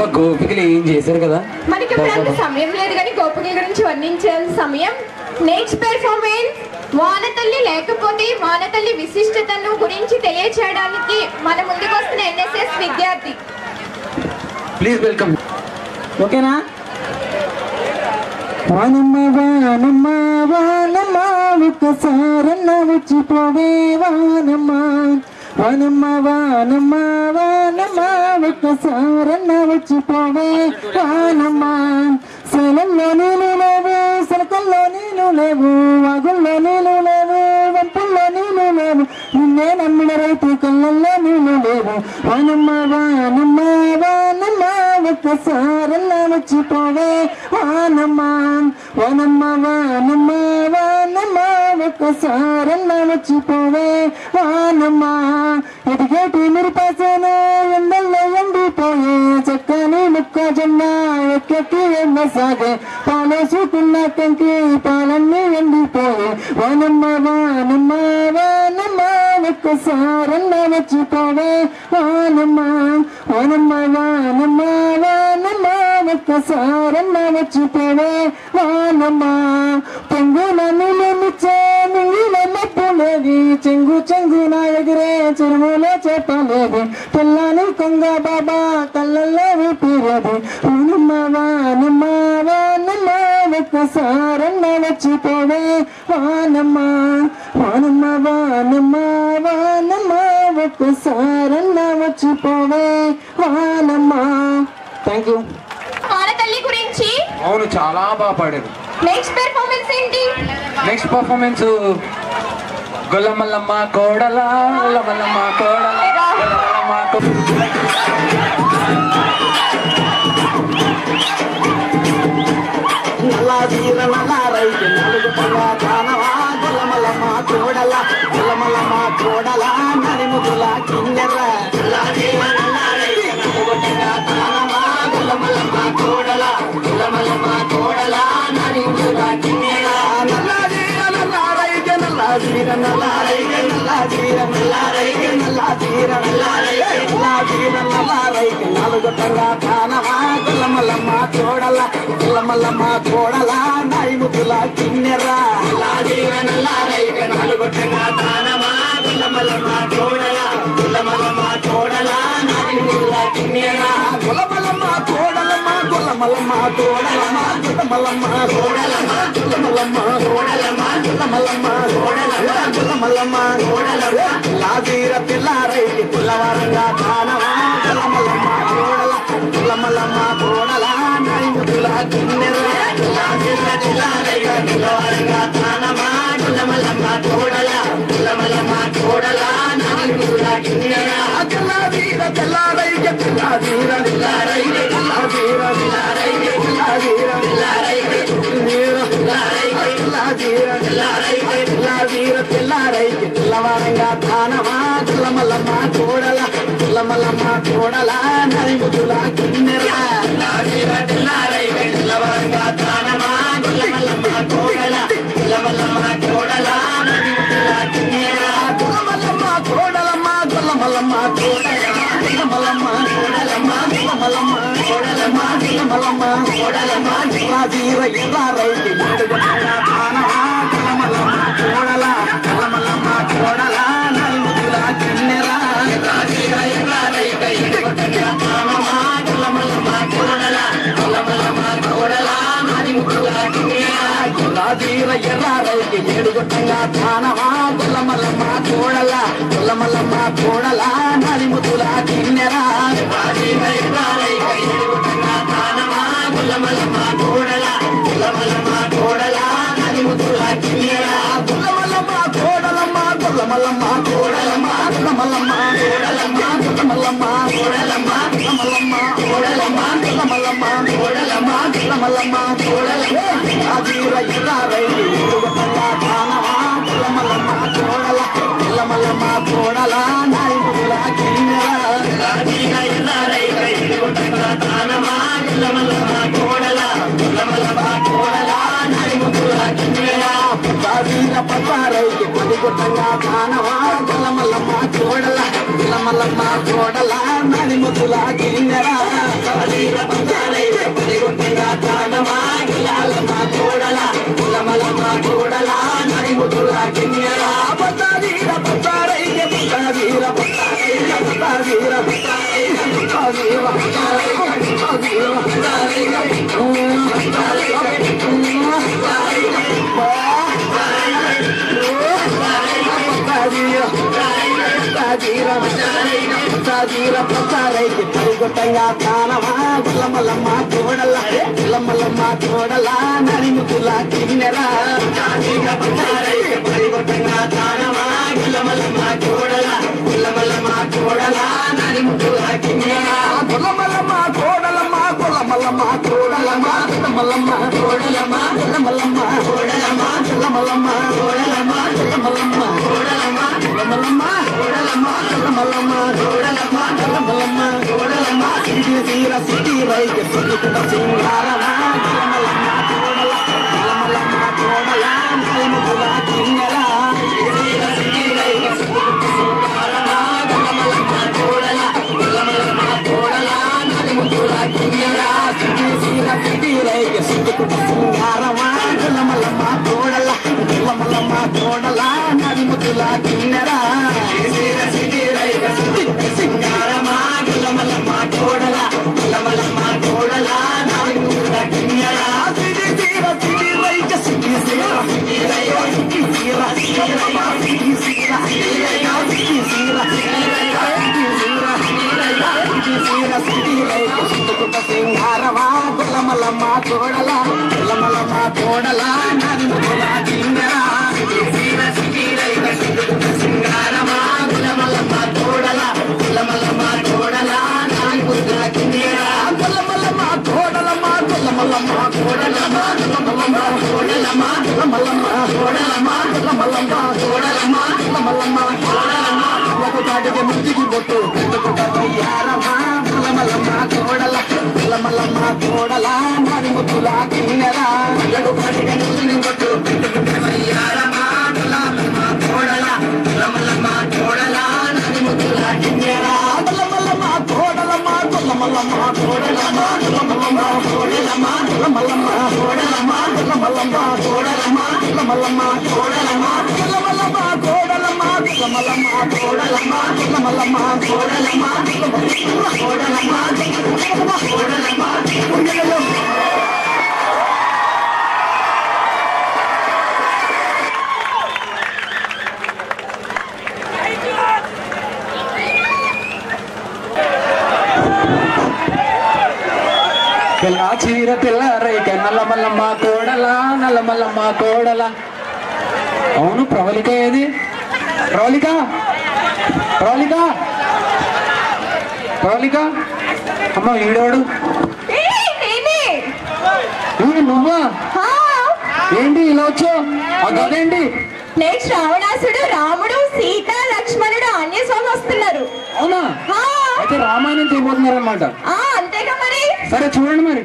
అబ్బా గోపికలు ఏం చేశారు కదా. మనకి ఇప్పుడు అంత సమయం లేదు కానీ గోపికల గురించి వర్ణించాల్సిన సమయం. నెక్స్ట్ పెర్ఫార్మెన్స్ వానతల్లి లేకపోతే వానతల్లి విశిష్టతను గురించి తెలియచేయడానికి మన ముందుకు వస్తున్న ఎన్ఎస్ఎస్ విద్యార్థి. Please welcome. ఓకేనా? వానమ్మ వానమ్మ వానమ్మ ఒక్కసారన్న వచ్చిపోవే వానమ్మ. వానమ్మ వానమ్మ వానమ్మ ఒక్కసారన్న వచ్చిపోవే వానమ్మ. సెలల్లో నీళ్ళు లేవు, సెలకల్లో నీళ్ళు లేవు, వాగుల్లో నీళ్ళు లేవు, వంపుల్లో నీళ్ళు లేవు, నిన్నే నమ్మిన రైతు కళ్ళల్లో నీళ్ళు లేవు. వానమ్మ వానమ్మ వానమ్మ ఒక్కసారన్నా వచ్చిపోవే వానమ్మ. వానమ్మ వానమ్మ వానమ్మ ఒక్కసారన్నా వచ్చిపోవే వానమ్మ. ఎదిగేటి మిరపాసేన ఎండల్లో ఎండిపోయే చక్కని మొక్కజొన్న ఎక్కకి ఎన్నసాగే పాలేసుకున్న కంకి పాలన్నీ ఎండిపోయే. వానమ్మ వానమ్మ వానమ్మ ఒక్కసారన్నా వచ్చిపోవే వానమ్మ. వానమ్మ వానమ్మ వానమ్మ ఒక్కసారన్నా వచ్చిపోవే వానమ్మ. పొంగుల నీళ్ళనిచ్చే మింగిల మబ్బులేవి, చెంగు చెంగున ఎగిరే చెరువులో చేపలేవి, పిల్లని కొంగ బాబా కళ్ళల్లో ఊపిరేది. వానమ్మ వానమ్మ వానమ్మ ఒక్కసారన్నా వచ్చిపోవే వానమ్మ. వానమ్మ వానమ్మ వానమ్మ ఒక్కసారన్నా వచ్చిపోవే వానమ్మ. Thank you. వానతల్లి గురించి అవును, చాలా బాగా పాడారు. నెక్స్ట్ పెర్ఫార్మెన్స్ ఏంటి? నెక్స్ట్ పర్ఫార్మెన్స్ గొల్లమల్లమ్మ కోడల గొల్లమల్లమ్మ కోడల గొల్లమల్లమ్మ నల్లా వీర నల్లా రైతు నలుగు పల్లా కానవా గొల్లమల్లమ్మ కోడల గొల్లమల్లమ్మ కోడల నడిముదుల కిన్నెర్ర. నల్లా వీర నల్లా రైతు నలుగు పల్లా కానవా గొల్లమల్లమ్మ కోడల గొల్లమల్లమ్మ కోడల నడిముదుల కిన్నెర్ర. నల్లా వీర నల్లా రైతు నల్లా వీర నల్లా రైతు నల్లా వీర నల్లా రైతు నల్లా వీర నల్లా రైతు నల్లా వీర నల్లా రైతు నలుగు పల్లా కానవా గొల్లమల్లమ్మ కోడల గొల్లమల్లమ్మ కోడల నడిముదుల కిన్నెర్ర. నల్లా వీర నల్లా రైతు నలుగు పల్లా కానవా గొల్లమల్లమ్మ కోడల గొల్లమల్లమ్మ కోడల నడిముదుల కిన్నెర్ర. గొల్లమల్లమ్మ కోడలమ్మ గొల్లమల్లమ్మ కోడలమ్మ గొల్లమల్లమ్మ కోడలమ్మ గొల్లమల్లమ్మ కోడలమ్మ గొల్లమల్లమ్మ కోడలమ్మ గొల్లమల్లమ్మ కోడలమ్మ. లాజీర పిల్లారైతి పిల్లవారంగా కానవా గొల్లమల్లమ్మ కోడల గొల్లమల్లమ్మ కోడల నడిముదుల కిన్నెర్ర. లాజీర పిల్లారైతి పిల్లవారంగా కానవా గొల్లమల్లమ్మ కోడల గొల్లమల్లమ్మ కోడల నడిముదుల కిన్నెర్ర. తెల్లావీర తెల్లారైతే తెల్లావీర తెల్లారైతే తెల్లావీర తెల్లారైతే తెల్లావీర తెల్లారైతే తెల్లావీర తెల్లావీర తెల్లారైతే తెల్లావీర తెల్లారైతే తెల్లవారంగా కానవా గొల్లమల్లమ్మ కోడల గొల్లమల్లమ్మ కోడల నడిముదుల కిన్నెర్ర. తెల్లావీర తెల్లారైతే తెల్లవారంగా కానవా గొల్లమల్లమ్మ కోడల గొల్లమల్లమ్మ కోడల నడిముదుల కిన్నెర్ర. గొల్లమల్లమ్మ కోడలమ్మ గొల్లమల్లమ్మ కోడలమ్మ గొల్లమల్లమ్మ కోడలమ్మ గొల్లమల్లమ్మ కోడలమ్మ గొల్లమల్లమ్మ కోడలమ్మ. లాజీర ఎర్రారైతే నడుగుతున్నా కానవా గొల్లమల్లమ్మ కోడల గొల్లమల్లమ్మ కోడల నడిముదుల కిన్నెర్ర. లాజీర ఎర్రారైతే నడుగుతున్నా కానవా గొల్లమల్లమ్మ కోడల గొల్లమల్లమ్మ కోడల నడిముదుల కిన్నెర్ర. లాజీర ఎర్రారైతే ఏడుగొట్టంగా కానవా గొల్లమల్లమ్మ కోడల గొల్లమల్లమ్మ కోడల నడిముదుల కిన్నెర్ర. లాజీర ఎర్రారైతే ఏడుగొట్టంగా కానవా గొల్లమల్లమ్మ కోడల గొల్లమల్లమ్మ కోడల నడిముదుల కిన్నెర్ర. గొల్లమల్లమ్మ కోడలమ్మ గొల్లమల్లమ్మ కోడలమ్మ గొల్లమల్లమ్మ కోడలమ్మ గొల్లమల్లమ్మ కోడలమ్మ గొల్లమల్లమ్మ కోడలమ్మ గొల్లమల్లమ్మ కోడలమ్మ గొల్లమల్లమ్మ కోడలమ్మ. లాజీర ఎర్రారైతే ఏడుగొట్టంగా కానవా గొల్లమల్లమ్మ కోడల గొల్లమల్లమ్మ కోడల నడిముదుల కిన్నెర్ర. లాజీర ఎర్రారైతే ఏడుగొట్టంగా కానవా గొల్లమల్లమ్మ కోడల గొల్లమల్లమ్మ కోడల నడిముదుల కిన్నెర్ర. పసాదీర పసారైకి పడిగొట్టంగా కానవా గొల్లమల్లమ్మ కోడల గొల్లమల్లమ్మ కోడల నడి ముద్దుల కిన్నెరా పసాదీర పసారైకి పడిగొట్టంగా కానవా గొల్లమల్లమ్మ కోడల గొల్లమల్లమ్మ కోడల నడి ముద్దుల కిన్నెరా పసాదీర పసారైకి పసాదీర పసారైకి పసాదీర పసారైకి పడిగొట్టంగా కానవా గొల్లమల్లమ్మ కోడల గొల్లమల్లమ్మ కోడల నడి ముద్దుల కిన్నెరా పసారైకి పడిగొట్టంగా కానవా గొల్లమల్లమ్మ కోడల గొల్లమల్లమ్మ కోడల నడి ముద్దుల కిన్నెరా గొల్లమల్లమ్మ కోడలమ్మ గొల్లమల్లమ్మ కోడలమ్మ గొల్లమల్లమ్మ కోడలమ్మ గొల్లమల్లమ్మ కోడలమ్మ గొల్లమల్లమ్మ కోడలమ్మ గొల్లమల్లమ్మ కోడలమ్మ గొల్లమల్లమ్మ కోడలమ్మ గొల్లమల్లమ్మ కోడలమ్మ గొల్లమల్లమ్మ కోడలమ్మ సిటీ తీర సిటీ రైకి సుఖిత సింగారమ్మ గొల్లమల్లమ్మ కోడల గొల్లమల్లమ్మ కోడల నలిముల కిన్నెరా సిటీ రైకి సుఖిత సింగారమ్మ గొల్లమల్లమ్మ కోడల గొల్లమల్లమ్మ కోడల నలిముల కిన్నెరా సిటీ తీర సిటీ రైకి సుఖిత సింగారమ్మ గొల్లమల్లమ్మ కోడల గొల్లమల్లమ్మ కోడల నలిముల కిన్నెరా సిటీ రైకి సుఖిత సింగారమ్మ గొల్లమల్లమ్మ కోడల గొల్లమల్లమ్మ కోడల నలిముల కిన్నెరా సిటీ తీర సిటీ రైకి సిటీ తీర సిటీ రైకి సిటీ తీర సిటీ తీర సిటీ తీర సింగారమా గొల్లమల్లమ్మ కోడల గొల్లమల్లమ్మ కోడల నడిముల కిన్నెరా సింగారమా గొల్లమల్లమ్మ కోడల గొల్లమల్లమ్మ కోడల నడిముల కిన్నెరా గొల్లమల్లమ్మ కోడలమ్మ గొల్లమల్లమ్మ కోడలమ్మ గొల్లమల్లమ్మ కోడలమ్మ గొల్లమల్లమ్మ కోడలమ్మ గొల్లమల్లమ్మ కోడలమ్మ గొల్లమల్లమ్మ కోడలమ్మ ఒకటికి ముందుకి బొట్టు పెట్టుకుంట తయ్యారమ్మ గొల్లమల్లమ్మ కోడల గొల్లమల్లమ్మ కోడల నడిముల కిన్నెరా ఒకటికి ముందుకి బొట్టు పెట్టుకుంట తయ్యారమ్మ గొల్లమల్లమ్మ కోడల గొల్లమల్లమ్మ కోడల నడిముల కిన్నెరా గొల్లమల్లమ్మ కోడలమ్మ గొల్లమల్లమ్మ కోడలమ్మ గొల్లమల్లమ్మ కోడలమ్మ గొల్లమల్లమ్మ కోడలమ్మ గొల్లమల్లమ్మ కోడలమ్మ గొల్లమల్లమ్మ కోడలమ్మ గొల్లమల్లమ్మ కోడలమ్మ గొల్లమల్లమ్మ కోడలమ్మ గొల్లమల్లమ్మ కోడలమ్మ కోడలమ్మ కోడలమ్మ పిల్ల చీర పిల్ల రైక నల్లమల్లమ్మ కోడల నల్లమల్లమ్మ కోడల. అవును ప్రవళిక ఏది? ప్రవళిక ప్రవళిక ప్రవళిక అమ్మ ఈడోడు నువ్వా? ఏంటి ఇలా వచ్చావు? అదేంటి? నెక్స్ట్ రావణాసుడు రాముడు సీత లక్ష్మణుడు ఆంజనేయస్వామి వస్తున్నారు. అవునా? అయితే రామాయణం చేయబోతున్నారు అనమాట. అంతేగా మరి. సరే చూడండి మరి.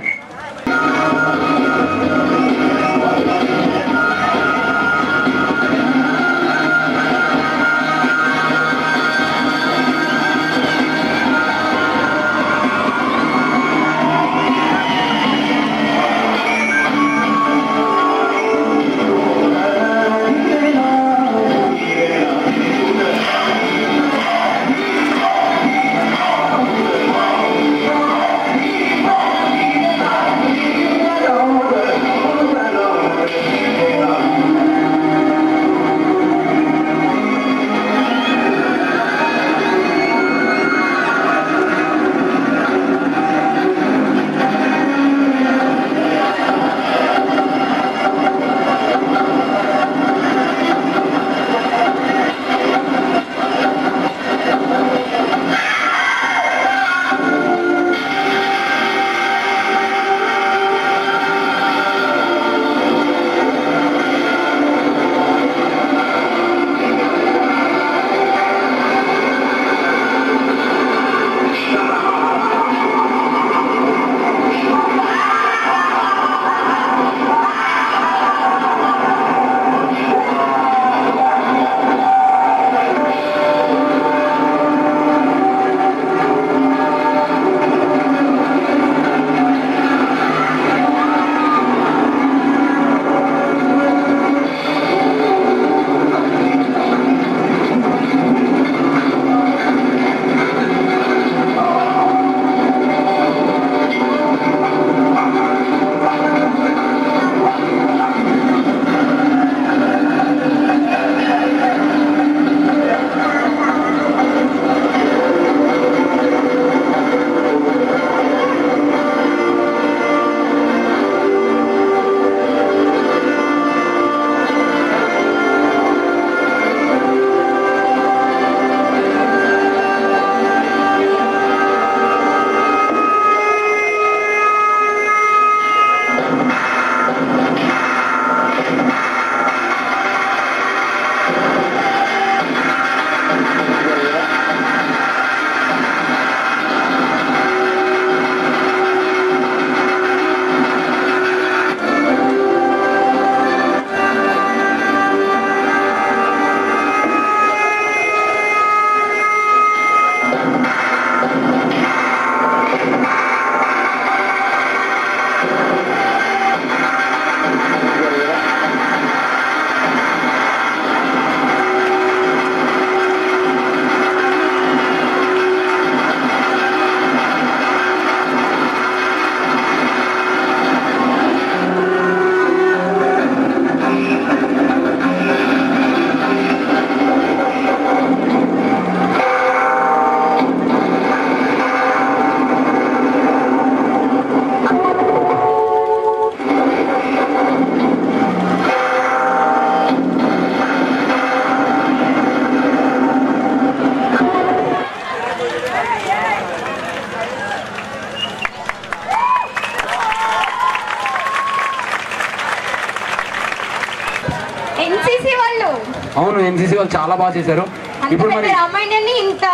అవును, ఎన్సీసీ వాళ్ళు చాలా బాగా చేశారు. ఇప్పుడు మరి రామాయణాన్ని ఇంత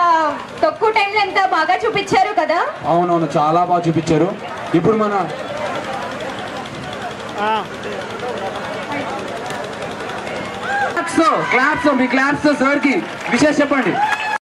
తక్కువ టైంలో ఎంత బాగా చూపించారు కదా. అవునవును, చాలా బాగా చూపించారు. ఇప్పుడు మన క్లాప్స్ మీ క్లాప్స్ సార్ కి విశేష చెప్పండి.